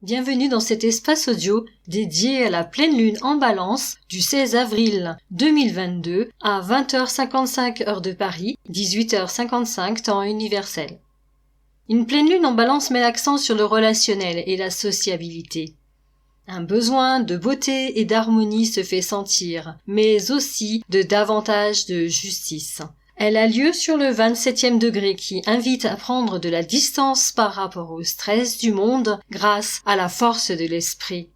Bienvenue dans cet espace audio dédié à la pleine lune en Balance du 16 avril 2022 à 20h55 heure de Paris, 18h55 temps universel. Une pleine lune en Balance met l'accent sur le relationnel et la sociabilité. Un besoin de beauté et d'harmonie se fait sentir, mais aussi de davantage de justice. Elle a lieu sur le 27e degré qui invite à prendre de la distance par rapport au stress du monde grâce à la force de l'esprit.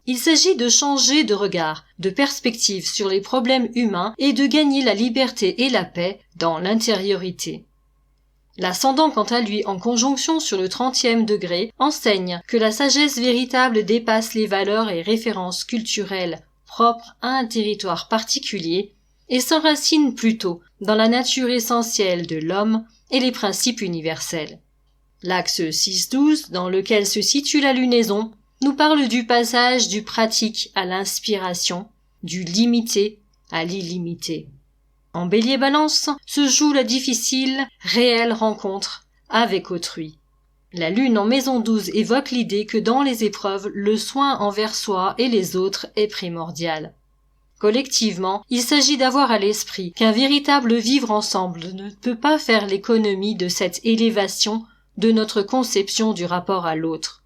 Il s'agit de changer de regard, de perspective sur les problèmes humains et de gagner la liberté et la paix dans l'intériorité. L'ascendant, quant à lui, en conjonction sur le 30e degré, enseigne que la sagesse véritable dépasse les valeurs et références culturelles propres à un territoire particulier et s'enracine plutôt dans la nature essentielle de l'homme et les principes universels. L'axe 6-12, dans lequel se situe la lunaison, nous parle du passage du pratique à l'inspiration, du limité à l'illimité. En Bélier-Balance se joue la difficile, réelle rencontre avec autrui. La lune en maison 12 évoque l'idée que dans les épreuves, le soin envers soi et les autres est primordial. Collectivement, il s'agit d'avoir à l'esprit qu'un véritable vivre ensemble ne peut pas faire l'économie de cette élévation de notre conception du rapport à l'autre.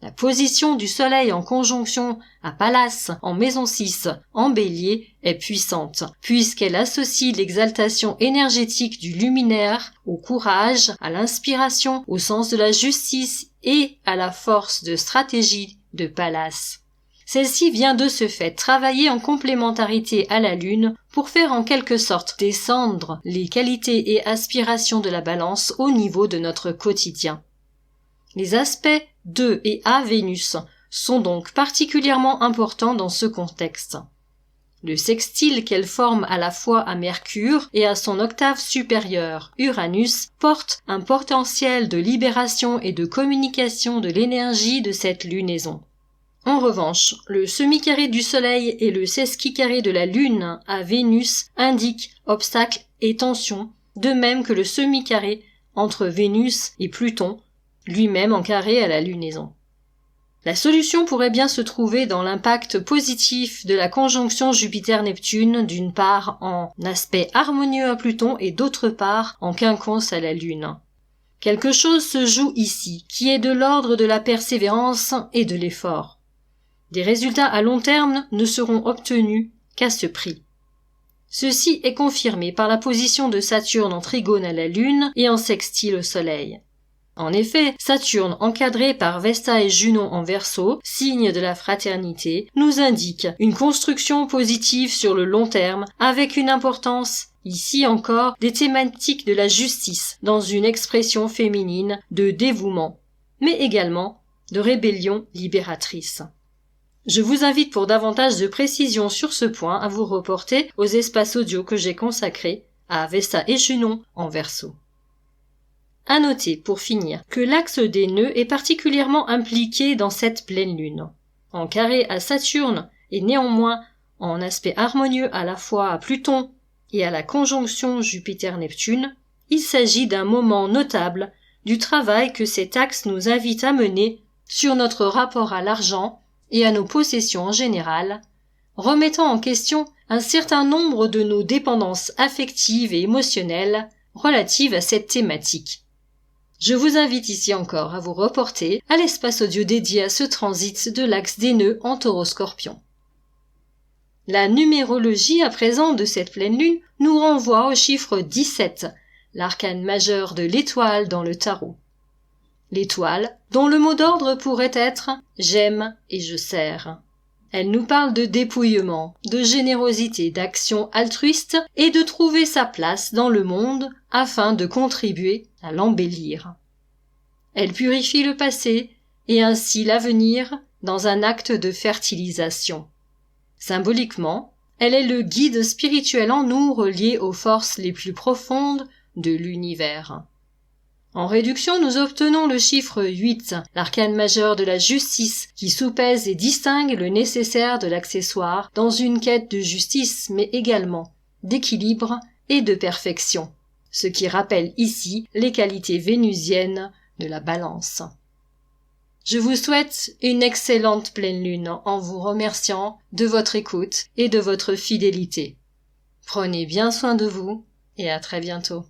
La position du soleil en conjonction à Pallas en maison 6 en Bélier est puissante, puisqu'elle associe l'exaltation énergétique du luminaire au courage, à l'inspiration, au sens de la justice et à la force de stratégie de Pallas. Celle-ci vient de ce fait travailler en complémentarité à la Lune pour faire en quelque sorte descendre les qualités et aspirations de la Balance au niveau de notre quotidien. Les aspects de et à Vénus sont donc particulièrement importants dans ce contexte. Le sextile qu'elle forme à la fois à Mercure et à son octave supérieure, Uranus, porte un potentiel de libération et de communication de l'énergie de cette lunaison. En revanche, le semi-carré du Soleil et le sesquicarré de la Lune à Vénus indiquent obstacles et tensions, de même que le semi-carré entre Vénus et Pluton, lui-même en carré à la lunaison. La solution pourrait bien se trouver dans l'impact positif de la conjonction Jupiter-Neptune, d'une part en aspect harmonieux à Pluton et d'autre part en quinconce à la Lune. Quelque chose se joue ici, qui est de l'ordre de la persévérance et de l'effort. Des résultats à long terme ne seront obtenus qu'à ce prix. Ceci est confirmé par la position de Saturne en trigone à la Lune et en sextile au Soleil. En effet, Saturne, encadré par Vesta et Junon en Verseau, signe de la fraternité, nous indique une construction positive sur le long terme avec une importance, ici encore, des thématiques de la justice dans une expression féminine de dévouement, mais également de rébellion libératrice. Je vous invite pour davantage de précisions sur ce point à vous reporter aux espaces audio que j'ai consacrés à Vesta et Junon en Verseau. À noter, pour finir, que l'axe des nœuds est particulièrement impliqué dans cette pleine lune. En carré à Saturne et néanmoins en aspect harmonieux à la fois à Pluton et à la conjonction Jupiter-Neptune, il s'agit d'un moment notable du travail que cet axe nous invite à mener sur notre rapport à l'argent et à nos possessions en général, remettant en question un certain nombre de nos dépendances affectives et émotionnelles relatives à cette thématique. Je vous invite ici encore à vous reporter à l'espace audio dédié à ce transit de l'axe des nœuds en Taureau-Scorpion. La numérologie à présent de cette pleine lune nous renvoie au chiffre 17, l'arcane majeur de l'étoile dans le tarot. L'étoile, dont le mot d'ordre pourrait être « j'aime et je sers ». Elle nous parle de dépouillement, de générosité, d'action altruiste et de trouver sa place dans le monde afin de contribuer à l'embellir. Elle purifie le passé et ainsi l'avenir dans un acte de fertilisation. Symboliquement, elle est le guide spirituel en nous relié aux forces les plus profondes de l'univers. En réduction, nous obtenons le chiffre 8, l'arcane majeur de la justice, qui soupèse et distingue le nécessaire de l'accessoire dans une quête de justice, mais également d'équilibre et de perfection, ce qui rappelle ici les qualités vénusiennes de la Balance. Je vous souhaite une excellente pleine lune en vous remerciant de votre écoute et de votre fidélité. Prenez bien soin de vous et à très bientôt.